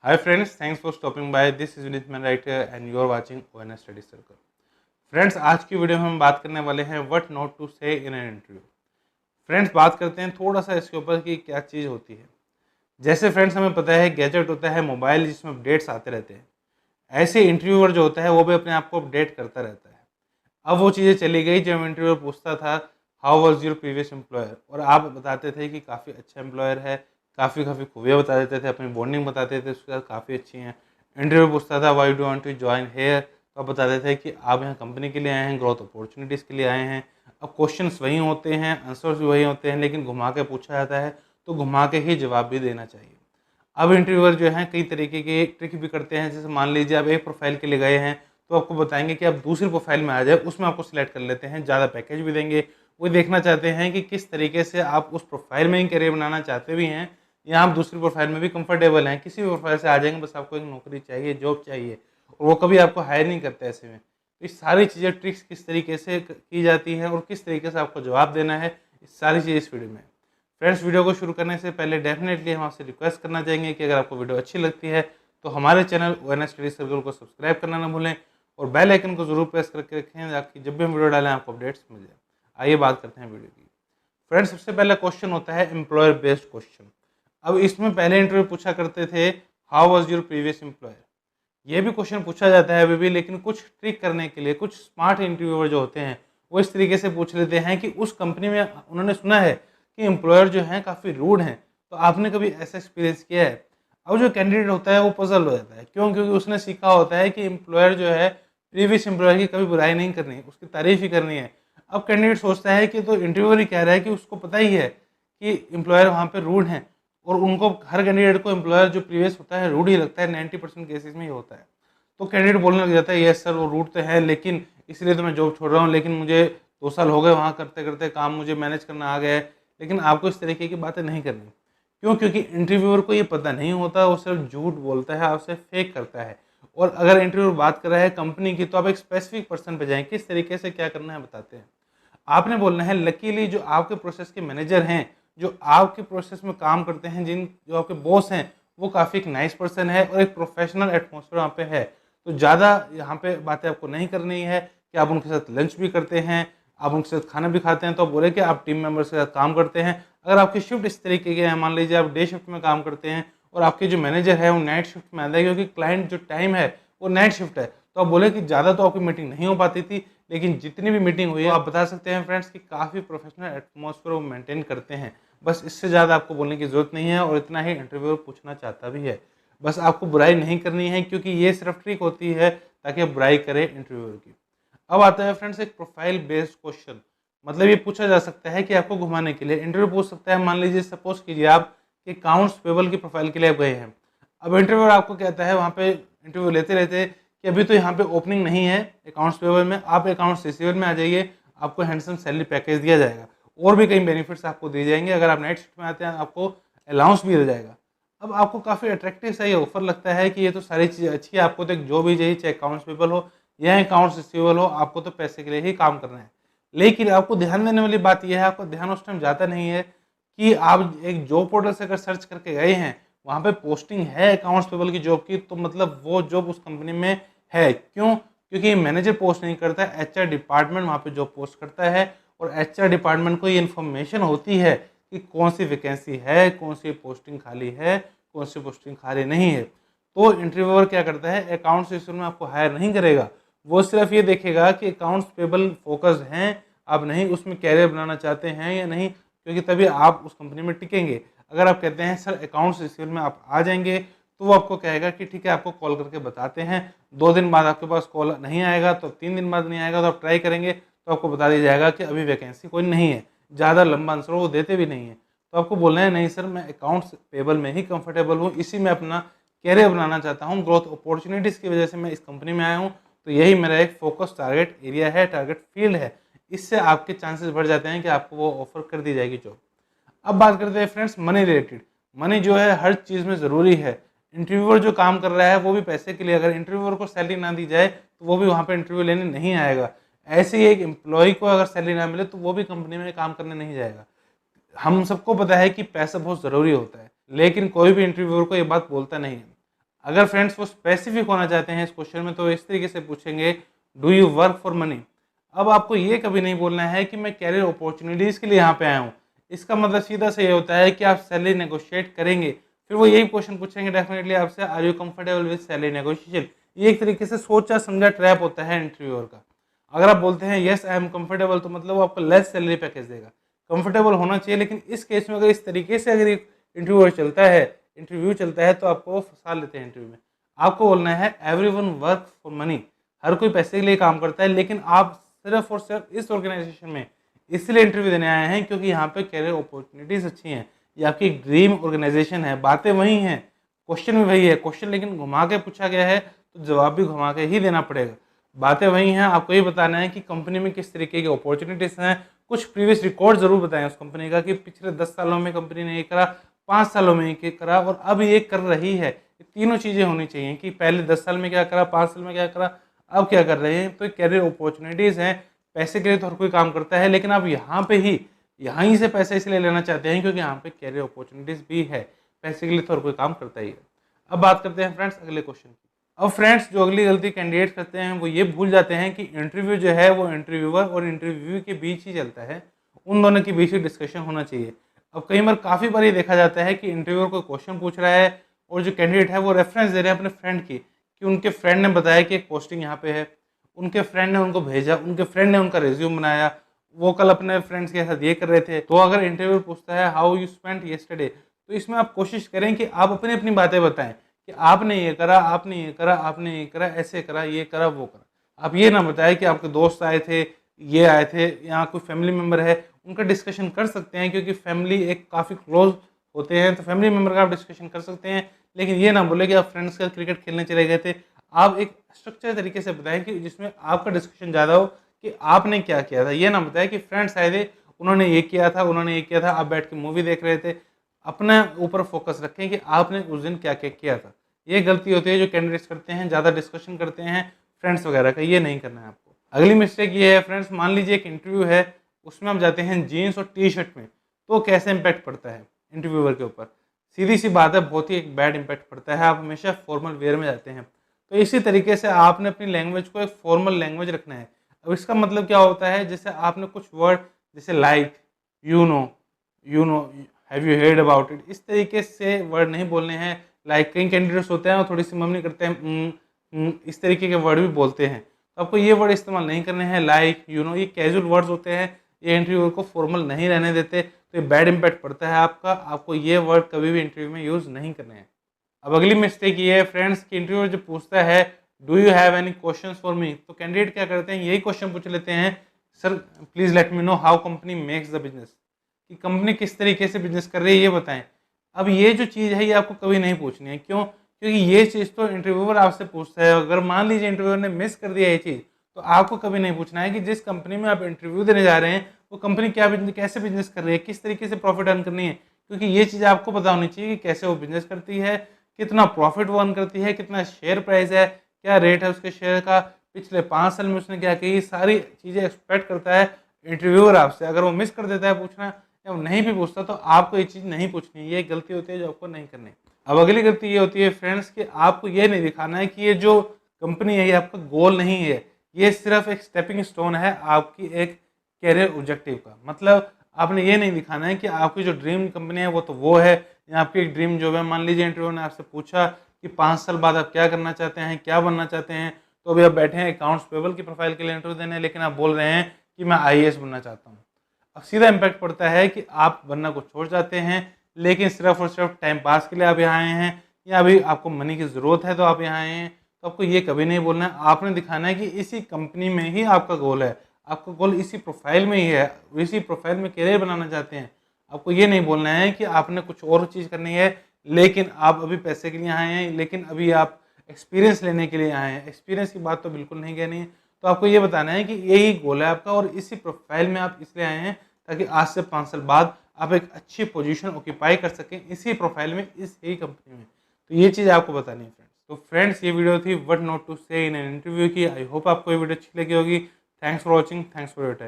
Hi friends, thanks for stopping by. This is Vinith Man right here and you are watching ONS Study Circle. Friends, आज की video में हम बात करने वाले हैं व्हाट नॉट टू से इन एन इंटरव्यू। फ्रेंड्स, बात करते हैं थोड़ा सा इसके ऊपर कि क्या चीज़ होती है। जैसे फ्रेंड्स हमें पता है गैजेट होता है मोबाइल जिसमें अपडेट्स आते रहते हैं, ऐसे इंटरव्यूअर जो होता है वो भी अपने आप को अपडेट करता रहता है। अब वो चीज़ें चली गई जब इंटरव्यूअर पूछता था how was your previous employer, और आप बताते थे कि काफ़ी अच्छा एम्प्लॉयर है, काफ़ी काफ़ी खूबियाँ बता देते थे, अपनी बॉन्डिंग बताते थे उसके साथ काफ़ी अच्छी हैं। इंटरव्यू पूछता था why do want to join here, तो आप बताते थे कि आप यहाँ कंपनी के लिए आए हैं, ग्रोथ अपॉर्चुनिटीज़ के लिए आए हैं। अब क्वेश्चंस वही होते हैं, आंसर्स भी वही होते हैं, लेकिन घुमा के पूछा जाता है तो घुमा के ही जवाब भी देना चाहिए। अब इंटरव्यूअर जो है कई तरीके के ट्रिक भी करते हैं। जैसे मान लीजिए आप एक प्रोफाइल के लिए गए हैं तो आपको बताएंगे कि आप दूसरी प्रोफाइल में आ जाए, उसमें आपको सिलेक्ट कर लेते हैं, ज़्यादा पैकेज भी देंगे। वो देखना चाहते हैं कि किस तरीके से आप उस प्रोफाइल में ही करियर बनाना चाहते भी हैं या आप दूसरी प्रोफाइल में भी कंफर्टेबल हैं। किसी भी प्रोफाइल से आ जाएंगे, बस आपको एक नौकरी चाहिए, जॉब चाहिए, और वो कभी आपको हायर नहीं करते ऐसे में। तो ये सारी चीज़ें ट्रिक्स किस तरीके से की जाती हैं और किस तरीके से आपको जवाब देना है, ये सारी चीज़ें इस वीडियो में। फ्रेंड्स, वीडियो को शुरू करने से पहले डेफिनेटली हम आपसे रिक्वेस्ट करना चाहेंगे कि अगर आपको वीडियो अच्छी लगती है तो हमारे चैनल ओएनएस स्टडी सर्कल को सब्सक्राइब करना ना भूलें और बेल आइकन को जरूर प्रेस करके रखें ताकि जब भी हम वीडियो डालें आपको अपडेट्स मिल जाए। आइए बात करते हैं वीडियो की। फ्रेंड्स, सबसे पहला क्वेश्चन होता है एम्प्लॉयर बेस्ड क्वेश्चन। अब इसमें पहले इंटरव्यू पूछा करते थे how was your previous employer. ये भी क्वेश्चन पूछा जाता है अभी भी, लेकिन कुछ ट्रिक करने के लिए कुछ स्मार्ट इंटरव्यूअर जो होते हैं वो इस तरीके से पूछ लेते हैं कि उस कंपनी में उन्होंने सुना है कि एम्प्लॉयर जो हैं काफ़ी रूड हैं, तो आपने कभी ऐसा एक्सपीरियंस किया है। अब जो कैंडिडेट होता है वो पजल हो जाता है, क्यों? क्योंकि उसने सीखा होता है कि एम्प्लॉयर जो है प्रीवियस एम्प्लॉयर की कभी बुराई नहीं करनी है, उसकी तारीफ ही करनी है। अब कैंडिडेट सोचता है कि तो इंटरव्यूअर ही कह रहा है कि उसको पता ही है कि एम्प्लॉयर वहाँ पे रूड हैं, और उनको हर कैंडिडेट को एम्प्लॉयर जो प्रीवियस होता है रूड ही लगता है, 90% केसेस में ही होता है। तो कैंडिडेट बोलने लग जाता है यस सर वो रूट तो है, लेकिन इसलिए तो मैं जॉब छोड़ रहा हूँ, लेकिन मुझे 2 साल हो गए वहाँ करते करते, काम मुझे मैनेज करना आ गया है। लेकिन आपको इस तरीके की बातें नहीं करनी। क्यों? क्योंकि इंटरव्यूअर को ये पता नहीं होता, वो सिर्फ झूठ बोलता है, आपसे फेक करता है। और अगर इंटरव्यूअर बात कर रहा है कंपनी की, तो आप एक स्पेसिफिक पर्सन पे जाएं, किस तरीके से क्या करना है बताते हैं। आपने बोलना है लकीली जो आपके प्रोसेस के मैनेजर हैं, जो आपके प्रोसेस में काम करते हैं, जो आपके बॉस हैं, वो काफ़ी एक नाइस पर्सन है और एक प्रोफेशनल एटमोसफेयर वहाँ पे है। तो ज़्यादा यहाँ पे बातें आपको नहीं करनी है कि आप उनके साथ लंच भी करते हैं, आप उनके साथ खाना भी खाते हैं, तो आप बोले कि आप टीम मेंबर्स के साथ काम करते हैं। अगर आपकी शिफ्ट इस तरीके की है, मान लीजिए आप डे शिफ्ट में काम करते हैं और आपके जो मैनेजर है वो नाइट शिफ्ट में आता है, क्योंकि क्लाइंट जो टाइम है वो नाइट शिफ्ट है, तो आप बोले कि ज़्यादा तो आपकी मीटिंग नहीं हो पाती थी, लेकिन जितनी भी मीटिंग हुई है आप बता सकते हैं फ्रेंड्स कि काफ़ी प्रोफेशनल एटमोसफेयर वो मेंटेन करते हैं। बस इससे ज़्यादा आपको बोलने की ज़रूरत नहीं है, और इतना ही इंटरव्यूअर पूछना चाहता भी है। बस आपको बुराई नहीं करनी है, क्योंकि ये सिर्फ ट्रिक होती है ताकि आप बुराई करें इंटरव्यूअर की। अब आता है फ्रेंड्स एक प्रोफाइल बेस्ड क्वेश्चन। मतलब ये पूछा जा सकता है कि आपको घुमाने के लिए इंटरव्यू पूछ सकता है। मान लीजिए सपोज कीजिए आप कि अकाउंट्स पेबल की प्रोफाइल के लिए आप गए हैं। अब इंटरव्यूअर आपको कहता है वहाँ पे इंटरव्यू लेते रहते कि अभी तो यहाँ पे ओपनिंग नहीं है अकाउंट्स पेबल में, आप अकाउंट्स रिसीवर में आ जाइए, आपको हैंडसम सैलरी पैकेज दिया जाएगा और भी कई बेनिफिट्स आपको दिए जाएंगे। अगर आप नाइट शिफ्ट में आते हैं आपको अलाउंस भी दिया जाएगा। अब आपको काफ़ी अट्रैक्टिव सा ये ऑफर लगता है कि ये तो सारी चीज़ें अच्छी है, आपको तो एक जॉब ही चाहिए, चाहे अकाउंट्स पेबल हो या अकाउंट्स रिसीवेबल हो, आपको तो पैसे के लिए ही काम करना है। लेकिन आपको ध्यान देने वाली बात यह है, आपका ध्यान उस टाइम जाता नहीं है कि आप एक जॉब पोर्टल से अगर सर्च करके गए हैं, वहाँ पे पोस्टिंग है अकाउंट्स पेबल की जॉब की, तो मतलब वो जॉब उस कंपनी में है। क्यों? क्योंकि मैनेजर पोस्ट नहीं करता है, एचआर डिपार्टमेंट वहाँ पे जॉब पोस्ट करता है, और एचआर डिपार्टमेंट को ये इन्फॉर्मेशन होती है कि कौन सी वैकेंसी है, कौन सी पोस्टिंग खाली है, कौन सी पोस्टिंग खाली नहीं है। तो इंटरव्यूअर क्या करता है, अकाउंट्स रिसीवर में आपको हायर नहीं करेगा, वो सिर्फ ये देखेगा कि अकाउंट्स पेबल फोकस्ड हैं आप, नहीं उसमें कैरियर बनाना चाहते हैं या नहीं, क्योंकि तभी आप उस कंपनी में टिकेंगे। अगर आप कहते हैं सर अकाउंट्स रिसीवर में आप आ जाएंगे, तो वो आपको कहेगा कि ठीक है आपको कॉल करके बताते हैं। 2 दिन बाद आपके पास कॉल नहीं आएगा, तो 3 दिन बाद नहीं आएगा, तो आप ट्राई करेंगे तो आपको बता दिया जाएगा कि अभी वैकेंसी कोई नहीं है। ज़्यादा लंबा आंसर वो देते भी नहीं है, तो आपको बोलना है नहीं सर मैं अकाउंट्स पेबल में ही कंफर्टेबल हूँ, इसी में अपना कैरियर बनाना चाहता हूँ, ग्रोथ अपॉर्चुनिटीज़ की वजह से मैं इस कंपनी में आया हूँ, तो यही मेरा एक फोकस टारगेट एरिया है, टारगेट फील्ड है। इससे आपके चांसेस बढ़ जाते हैं कि आपको वो ऑफर कर दी जाएगी जॉब। अब बात करते हैं फ्रेंड्स मनी रिलेटेड। मनी जो है हर चीज़ में ज़रूरी है। इंटरव्यूअर जो काम कर रहा है वो भी पैसे के लिए, अगर इंटरव्यूअर को सैलरी ना दी जाए तो वो भी वहाँ पे इंटरव्यू लेने नहीं आएगा। ऐसे ही एक एम्प्लॉय को अगर सैलरी ना मिले तो वो भी कंपनी में काम करने नहीं जाएगा। हम सबको पता है कि पैसा बहुत ज़रूरी होता है, लेकिन कोई भी इंटरव्यूअर को ये बात बोलता नहीं है। अगर फ्रेंड्स वो स्पेसिफिक होना चाहते हैं इस क्वेश्चन में तो इस तरीके से पूछेंगे, do you work for money. अब आपको ये कभी नहीं बोलना है कि मैं कैरियर अपॉर्चुनिटीज़ के लिए यहाँ पे आया हूँ। इसका मतलब सीधा से ये होता है कि आप सैलरी नेगोशिएट करेंगे, फिर वो यही क्वेश्चन पूछेंगे डेफिनेटली आपसे, are you comfortable with salary negotiation. ये एक तरीके से सोचा समझा ट्रैप होता है इंटरव्यूअर का। अगर आप बोलते हैं येस आई एम कंफर्टेबल, तो मतलब वो आपको लेस सैलरी पैकेज देगा। कंफर्टेबल होना चाहिए, लेकिन इस केस में अगर इस तरीके से अगर इंटरव्यू चलता है तो आपको वो फंसा लेते हैं इंटरव्यू में। आपको बोलना है एवरीवन वर्क फॉर मनी, हर कोई पैसे के लिए काम करता है, लेकिन आप सिर्फ और सिर्फ इस ऑर्गेनाइजेशन में इसलिए इंटरव्यू देने आए हैं क्योंकि यहाँ पे कैरियर अपॉर्चुनिटीज अच्छी हैं, ये आपकी ड्रीम ऑर्गेनाइजेशन है। बातें वही हैं, क्वेश्चन भी वही है, क्वेश्चन लेकिन घुमा के पूछा गया है तो जवाब भी घुमा के ही देना पड़ेगा। बातें वही हैं, आपको ये बताना है कि कंपनी में किस तरीके की अपॉर्चुनिटीज हैं, कुछ प्रीवियस रिकॉर्ड जरूर बताएं उस कंपनी का कि पिछले 10 सालों में कंपनी ने ये करा, 5 सालों में ये करा और अब ये कर रही है। ये तीनों चीज़ें होनी चाहिए कि पहले 10 साल में क्या करा, 5 साल में क्या करा, अब क्या कर रहे हैं। तो कैरियर अपॉर्चुनिटीज़ हैं, पैसे के लिए तो हर कोई काम करता है, लेकिन आप यहाँ ही से पैसे इसलिए लेना चाहते हैं क्योंकि यहाँ पे कैरियर अपॉर्चुनिटीज़ भी है। पैसे के लिए तो हर कोई काम करता ही है। अब बात करते हैं फ्रेंड्स अगले क्वेश्चन की। अब फ्रेंड्स जो अगली गलती कैंडिडेट करते हैं वो ये भूल जाते हैं कि इंटरव्यू जो है वो इंटरव्यूअर और इंटरव्यू के बीच ही चलता है, उन दोनों के बीच ही डिस्कशन होना चाहिए। अब कई बार काफ़ी बार ये देखा जाता है कि इंटरव्यूअर को क्वेश्चन पूछ रहा है और जो कैंडिडेट है वो रेफरेंस दे रहे हैं अपने फ्रेंड की कि उनके फ्रेंड ने बताया कि एक पोस्टिंग यहाँ पे है, उनके फ्रेंड ने उनको भेजा, उनके फ्रेंड ने उनका रिज्यूम बनाया, वो कल अपने फ्रेंड्स के साथ ये कर रहे थे। तो अगर इंटरव्यू पूछता है हाउ यू स्पेंट येस्टरडे, तो इसमें आप कोशिश करें कि आप अपनी अपनी बातें बताएं कि आपने ये करा, आपने ये करा, आपने ये करा, ऐसे करा, ये करा, वो करा। आप ये ना बताएं कि आपके दोस्त आए थे, ये आए थे, यहाँ कोई फैमिली मेम्बर है, उनका डिस्कशन कर सकते हैं क्योंकि फैमिली एक काफ़ी क्लोज होते हैं, तो फैमिली मेम्बर का आप डिस्कशन कर सकते हैं। लेकिन ये ना बोले कि आप फ्रेंड्स के साथ क्रिकेट खेलने चले गए थे। आप एक स्ट्रक्चर तरीके से बताएं कि जिसमें आपका डिस्कशन ज़्यादा हो कि आपने क्या किया था। ये ना बताएं कि फ्रेंड्स आए थे, उन्होंने ये किया था, उन्होंने ये किया था, आप बैठ के मूवी देख रहे थे। अपने ऊपर फोकस रखें कि आपने उस दिन क्या क्या किया था। ये गलती होती है जो कैंडिडेट्स करते हैं, ज़्यादा डिस्कशन करते हैं फ्रेंड्स वगैरह का, ये नहीं करना है आपको। अगली मिस्टेक ये है फ्रेंड्स, मान लीजिए एक इंटरव्यू है, उसमें हम जाते हैं जीन्स और टी शर्ट में, तो कैसे इम्पैक्ट पड़ता है इंटरव्यूअर के ऊपर। सीधी सी बात है, बहुत ही एक बैड इम्पैक्ट पड़ता है। आप हमेशा फॉर्मल वेयर में जाते हैं, तो इसी तरीके से आपने अपनी लैंग्वेज को एक फॉर्मल लैंग्वेज रखना है। अब इसका मतलब क्या होता है, जैसे आपने कुछ वर्ड जैसे like, you know, have you heard about it, इस तरीके से वर्ड नहीं बोलने हैं। लाइक कई कैंडिडेट्स होते हैं और थोड़ी सी मम्मी करते हैं, इस तरीके के वर्ड भी बोलते हैं, तो आपको ये वर्ड इस्तेमाल नहीं करने हैं। लाइक, यू नो, ये कैजुअल वर्ड्स होते हैं, ये इंटरव्यू को फॉर्मल नहीं रहने देते, तो ये बैड इम्पैक्ट पड़ता है आपका। आपको ये वर्ड कभी भी इंटरव्यू में यूज़ नहीं करने हैं। अब अगली मिस्टेक ये है फ्रेंड्स कि इंटरव्यूअर जो पूछता है do you have any question for me, तो कैंडिडेट क्या करते हैं, यही क्वेश्चन पूछ लेते हैं, sir please let me know how company makes the business, कि कंपनी किस तरीके से बिजनेस कर रही है ये बताएं। अब ये जो चीज़ है ये आपको कभी नहीं पूछनी है। क्यों? क्योंकि ये चीज़ तो इंटरव्यूअर आपसे पूछता है। अगर मान लीजिए इंटरव्यूअर ने मिस कर दिया ये चीज़, तो आपको कभी नहीं पूछना है कि जिस कंपनी में आप इंटरव्यू देने जा रहे हैं वो कंपनी कैसे बिजनेस कर रही है, किस तरीके से प्रॉफिट अर्न करनी है। क्योंकि ये चीज़ आपको पता होनी चाहिए कि कैसे वो बिजनेस करती है, कितना प्रॉफिट वो अर्न करती है, कितना शेयर प्राइस है, क्या रेट है उसके शेयर का, पिछले 5 साल में उसने क्या की, सारी चीज़ें एक्सपेक्ट करता है इंटरव्यूअर आपसे। अगर वो मिस कर देता है पूछना या वो नहीं भी पूछता, तो आपको ये चीज़ नहीं पूछनी है। ये गलती होती है जो आपको नहीं करनी। अब अगली गलती ये होती है फ्रेंड्स कि आपको ये नहीं दिखाना है कि ये जो कंपनी है ये आपका गोल नहीं है, ये सिर्फ एक स्टेपिंग स्टोन है आपकी एक कैरियर ऑब्जेक्टिव का। मतलब आपने ये नहीं दिखाना है कि आपकी जो ड्रीम कंपनी है वो तो वो है, या आपकी एक ड्रीम जॉब है। मान लीजिए इंटरव्यू ने आपसे पूछा कि 5 साल बाद आप क्या करना चाहते हैं, क्या बनना चाहते हैं, तो अभी आप बैठे हैं अकाउंट्स पेबल की प्रोफाइल के लिए इंटरव्यू देने, लेकिन आप बोल रहे हैं कि मैं IAS बनना चाहता हूँ। अब सीधा इम्पैक्ट पड़ता है कि आप बनना को छोड़ जाते हैं, लेकिन सिर्फ और सिर्फ टाइम पास के लिए आप यहाँ आए हैं, या अभी आपको मनी की ज़रूरत है तो आप यहाँ आए हैं। तो आपको ये कभी नहीं बोलना है, आपने दिखाना है कि इसी कंपनी में ही आपका गोल है, आपका गोल इसी प्रोफाइल में ही है, इसी प्रोफाइल में करियर बनाना चाहते हैं। आपको ये नहीं बोलना है कि आपने कुछ और चीज़ करनी है, लेकिन आप अभी पैसे के लिए आए हैं, लेकिन अभी आप एक्सपीरियंस लेने के लिए आए हैं। एक्सपीरियंस की बात तो बिल्कुल नहीं कहनी है। तो आपको ये बताना है कि यही गोल है आपका और इसी प्रोफाइल में आप इसलिए आए हैं ताकि आज से 5 साल बाद आप एक अच्छी पोजीशन ऑक्यूपाई कर सकें इसी प्रोफाइल में, इस ही कंपनी में। तो ये चीज़ आपको बतानी है फ्रेंड्स। तो फ्रेंड्स ये वीडियो थी व्हाट नॉट टू से इन एन इंटरव्यू की। आई होप आपको ये वीडियो अच्छी लगी होगी। Thanks for watching, thanks for your time.